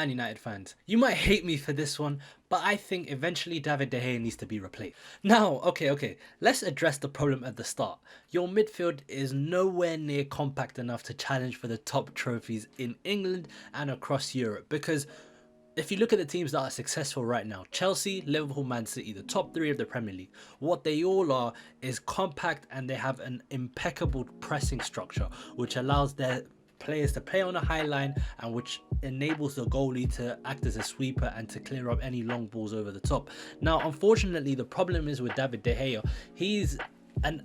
Man United fans, you might hate me for this one, but I think eventually David De Gea needs to be replaced. Now, okay, let's address the problem at the start. Your midfield is nowhere near compact enough to challenge for the top trophies in England and across Europe, because if you look at the teams that are successful right now, Chelsea, Liverpool, Man City, the top three of the Premier League, what they all are is compact, and they have an impeccable pressing structure, which allows their players to play on a high line, and which enables the goalie to act as a sweeper and to clear up any long balls over the top. Now, unfortunately, the problem is with David De Gea, he's an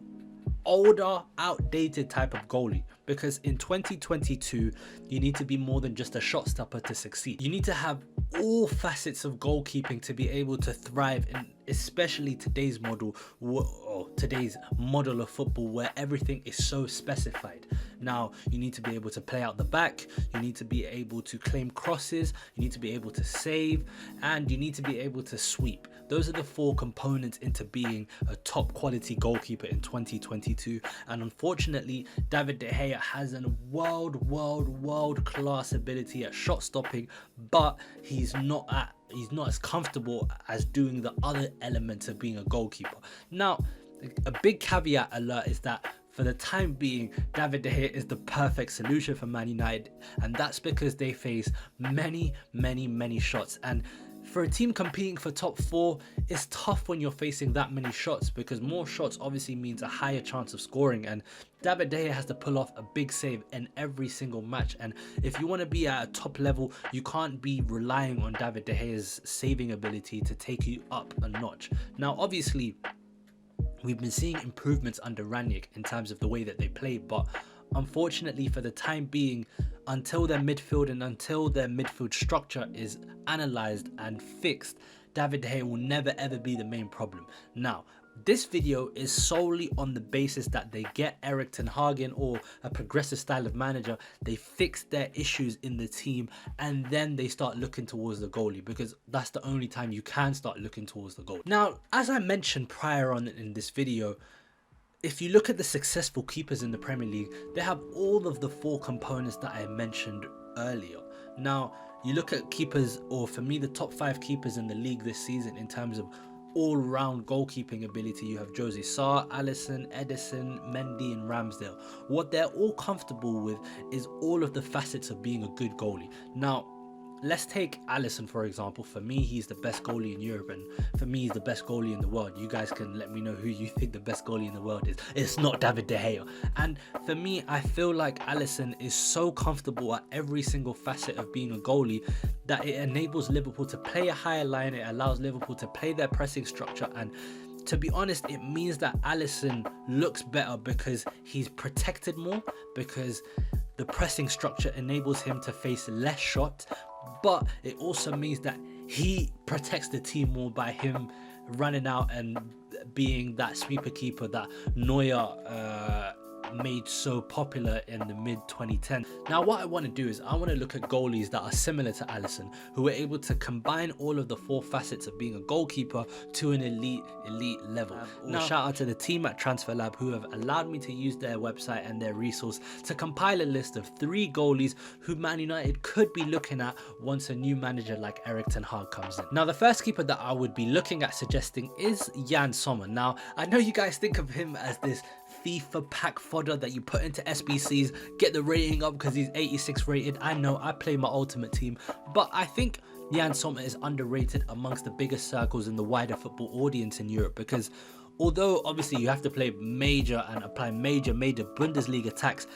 older, outdated type of goalie, because in 2022 you need to be more than just a shot stopper to succeed. You need to have all facets of goalkeeping to be able to thrive in especially today's model, or today's model of football, where everything is so specified. Now, you need to be able to play out the back, you need to be able to claim crosses, you need to be able to save, and you need to be able to sweep. Those are the four components into being a top quality goalkeeper in 2022, and unfortunately David De Gea has a world class ability at shot stopping, but he's not as comfortable as doing the other elements of being a goalkeeper. Now, a big caveat alert is that for the time being, David De Gea is the perfect solution for Man United, and that's because they face many shots. And for a team competing for top four, it's tough when you're facing that many shots, because more shots obviously means a higher chance of scoring, and David De Gea has to pull off a big save in every single match. And if you want to be at a top level, you can't be relying on David De Gea's saving ability to take you up a notch. Now, obviously, we've been seeing improvements under Ranić in terms of the way that they play, but unfortunately for the time being, until their midfield and until their midfield structure is analysed and fixed, David De Gea will never ever be the main problem. Now, this video is solely on the basis that they get Erik ten Hag in, or a progressive style of manager, they fix their issues in the team, and then they start looking towards the goalie, because that's the only time you can start looking towards the goal. Now, as I mentioned prior on in this video, if you look at the successful keepers in the Premier League, they have all of the four components that I mentioned earlier. Now, you look at keepers, or for me, the top 5 keepers in the league this season in terms of all-round goalkeeping ability. You have Jose Sarr, Alisson, Ederson, Mendy and Ramsdale. What they're all comfortable with is all of the facets of being a good goalie. Now, let's take Alisson for example. For me, he's the best goalie in Europe, and for me, he's the best goalie in the world. You guys can let me know who you think the best goalie in the world is. It's not David De Gea. And for me, I feel like Alisson is so comfortable at every single facet of being a goalie that it enables Liverpool to play a higher line. It allows Liverpool to play their pressing structure, and to be honest, it means that Alisson looks better because he's protected more, because the pressing structure enables him to face less shots, but it also means that he protects the team more by him running out and being that sweeper keeper that Neuer made so popular in the mid 2010s. Now, what I want to do is I want to look at goalies that are similar to Alisson, who are able to combine all of the four facets of being a goalkeeper to an elite level. Now, shout out to the team at Transfer Lab who have allowed me to use their website and their resource to compile a list of 3 goalies who Man United could be looking at once a new manager like Erik ten Hag comes in. Now, the first keeper that I would be looking at suggesting is Jan Sommer. Now, I know you guys think of him as this FIFA pack fodder that you put into SBCs, get the rating up because he's 86 rated. I know, I play my ultimate team, but I think Jan Sommer is underrated amongst the biggest circles in the wider football audience in Europe, because although obviously you have to play major and apply major Bundesliga tax,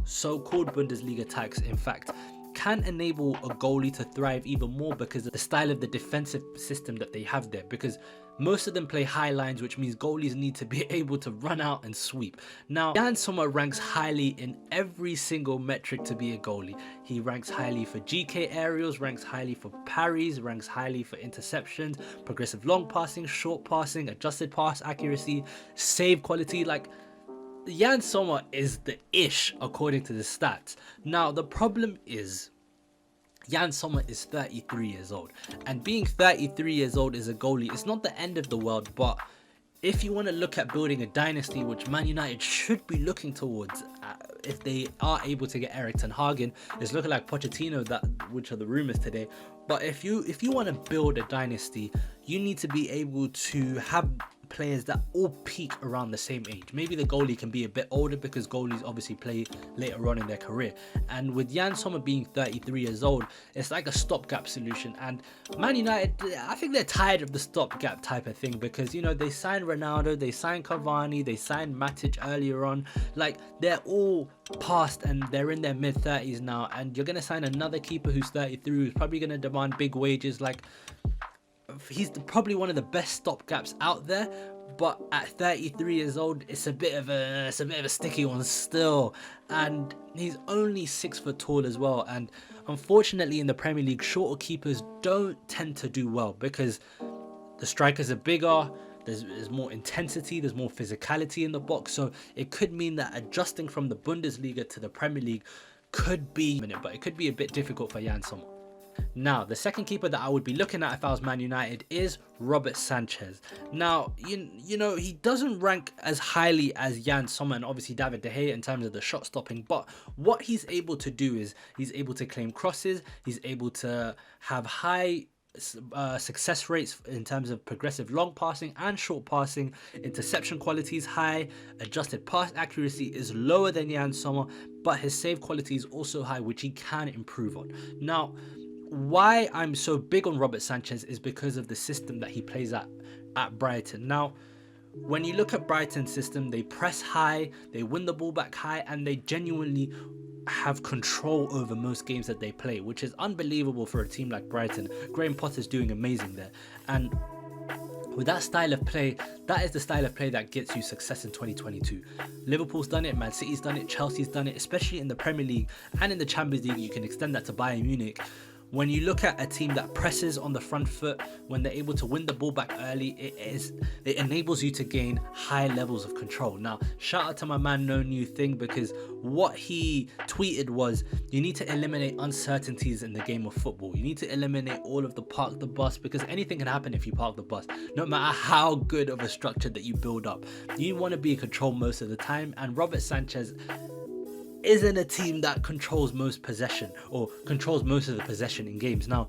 so-called Bundesliga tax, in fact, can enable a goalie to thrive even more because of the style of the defensive system that they have there, because most of them play high lines, which means goalies need to be able to run out and sweep. Now, Jan Sommer ranks highly in every single metric to be a goalie. He ranks highly for GK aerials, ranks highly for parries, ranks highly for interceptions, progressive long passing, short passing, adjusted pass accuracy, save quality. Like, Jan Sommer is the ish according to the stats. Now, the problem is Jan Sommer is 33 years old, and being 33 years old as a goalie, it's not the end of the world, but if you want to look at building a dynasty, which Man United should be looking towards, if they are able to get Erik ten Hag, it's looking like Pochettino, which are the rumors today. But if you want to build a dynasty, you need to be able to have players that all peak around the same age. Maybe the goalie can be a bit older because goalies obviously play later on in their career. And with Jan Sommer being 33 years old, it's like a stopgap solution. And Man United, I think they're tired of the stopgap type of thing because, you know, they signed Ronaldo, they signed Cavani, they signed Matic earlier on. Like, they're all past and they're in their mid-30s now. And you're going to sign another keeper who's 33, who's probably going to demand big wages. Like, he's probably one of the best stopgaps out there, but at 33 years old, it's a bit of a sticky one still. And he's only 6 foot tall as well. And unfortunately, in the Premier League, shorter keepers don't tend to do well because the strikers are bigger. There's more intensity, there's more physicality in the box. So it could mean that adjusting from the Bundesliga to the Premier League could be, but it could be a bit difficult for Jan Sommer. Now, the second keeper that I would be looking at if I was Man United is Robert Sanchez. Now, you know, he doesn't rank as highly as Jan Sommer and obviously David De Gea in terms of the shot stopping, but what he's able to do is he's able to claim crosses, he's able to have high success rates in terms of progressive long passing and short passing. Interception quality is high, adjusted pass accuracy is lower than Jan Sommer, but his save quality is also high, which he can improve on. Now, why I'm so big on Robert Sanchez is because of the system that he plays at Brighton. Now, when you look at Brighton's system, they press high, they win the ball back high, and they genuinely have control over most games that they play, which is unbelievable for a team like Brighton. Graham Potter's doing amazing there. And with that style of play, that is the style of play that gets you success in 2022. Liverpool's done it, Man City's done it, Chelsea's done it, especially in the Premier League and in the Champions League. You can extend that to Bayern Munich. When you look at a team that presses on the front foot, when they're able to win the ball back early, it enables you to gain high levels of control. Now, shout out to my man No New Thing, because what he tweeted was, you need to eliminate uncertainties in the game of football. You need to eliminate all of the park the bus, because anything can happen if you park the bus, no matter how good of a structure that you build up. You want to be in control most of the time, and Robert Sanchez isn't a team that controls most possession or controls most of the possession in games. Now,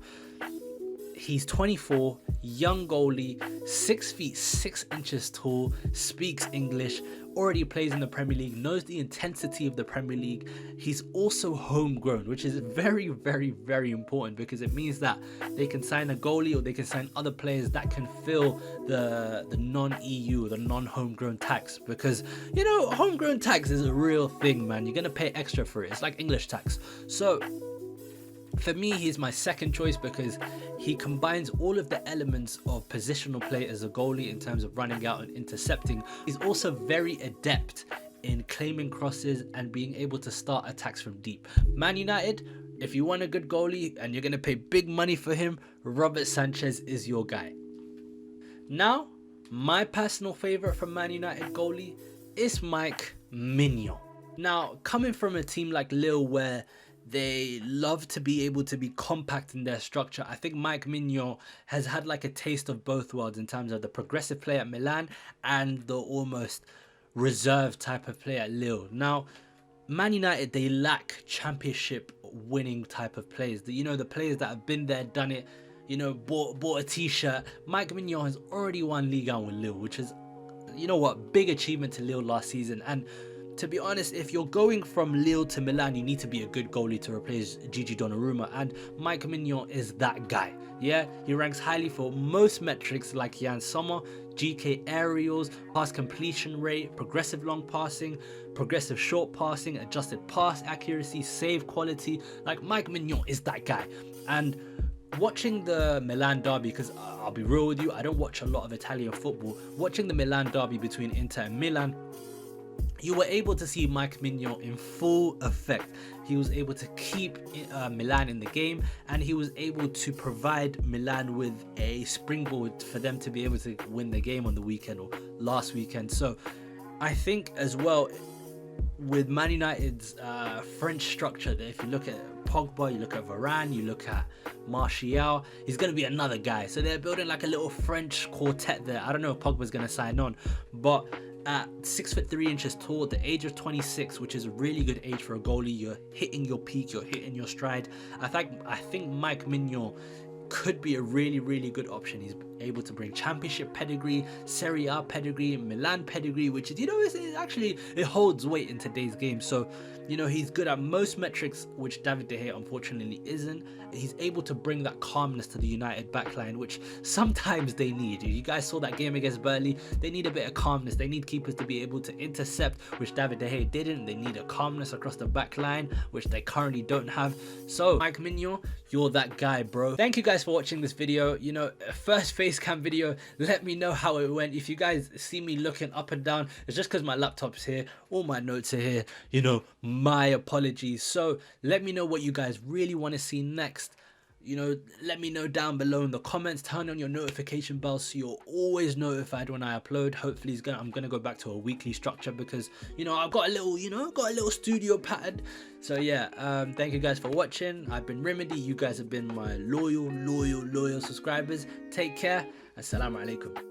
he's 24, young goalie, 6 feet 6 inches tall, speaks English, already plays in the Premier League, knows the intensity of the Premier League. He's also homegrown, which is very, very, very important, because it means that they can sign a goalie or they can sign other players that can fill the non-EU, the non-homegrown tax, because, you know, homegrown tax is a real thing, man. You're going to pay extra for it. It's like English tax. So for me, he's my second choice because he combines all of the elements of positional play as a goalie in terms of running out and intercepting. He's also very adept in claiming crosses and being able to start attacks from deep. Man United, if you want a good goalie and you're going to pay big money for him, Robert Sanchez is your guy. Now, my personal favorite from Man United goalie is Mike Mignon. Now, coming from a team like Lille where they love to be able to be compact in their structure, I think Mike Mignon has had like a taste of both worlds in terms of the progressive play at Milan and the almost reserved type of play at Lille. Now, Man United, they lack championship winning type of players. You know, the players that have been there, done it, you know, bought a t-shirt. Mike Mignon has already won Ligue 1 with Lille, which is, you know what, big achievement to Lille last season. And to be honest, if you're going from Lille to Milan, you need to be a good goalie to replace Gigi Donnarumma, and Mike Mignon is that guy. Yeah, he ranks highly for most metrics like Jan Sommer, GK aerials, pass completion rate, progressive long passing, progressive short passing, adjusted pass accuracy, save quality. Like, Mike Mignon is that guy. And watching the Milan derby, because I'll be real with you, I don't watch a lot of Italian football. Watching the Milan derby between Inter and Milan, you were able to see Mike Mignon in full effect. He was able to keep Milan in the game, and he was able to provide Milan with a springboard for them to be able to win the game on the weekend or last weekend. So I think as well, with Man United's French structure, that if you look at Pogba, you look at Varane, you look at Martial, he's going to be another guy. So they're building like a little French quartet there. I don't know if Pogba's going to sign on, but at 6'3" tall, at the age of 26, which is a really good age for a goalie, you're hitting your peak, you're hitting your stride. I think Mike Mignon could be a really good option. He's able to bring championship pedigree, Serie A pedigree, Milan pedigree, which is, you know, it's actually, it holds weight in today's game. So, you know, he's good at most metrics, which David De Gea unfortunately isn't. He's able to bring that calmness to the United backline, which sometimes they need. You guys saw that game against Burnley. They need a bit of calmness. They need keepers to be able to intercept, which David De Gea didn't. They need a calmness across the backline, which they currently don't have. So, Mike Mignon, you're that guy, bro. Thank you guys for watching this video. You know, first face cam video. Let me know how it went. If you guys see me looking up and down, it's just because my laptop's here, all my notes are here, you know, my apologies. So let me know what you guys really want to see next. You know, let me know down below in the comments. Turn on your notification bell so you're always notified when I upload. Hopefully I'm gonna go back to a weekly structure, because, you know, I've got a little studio pattern. So yeah, thank you guys for watching. I've been Remedy. You guys have been my loyal subscribers. Take care. Assalamu alaikum.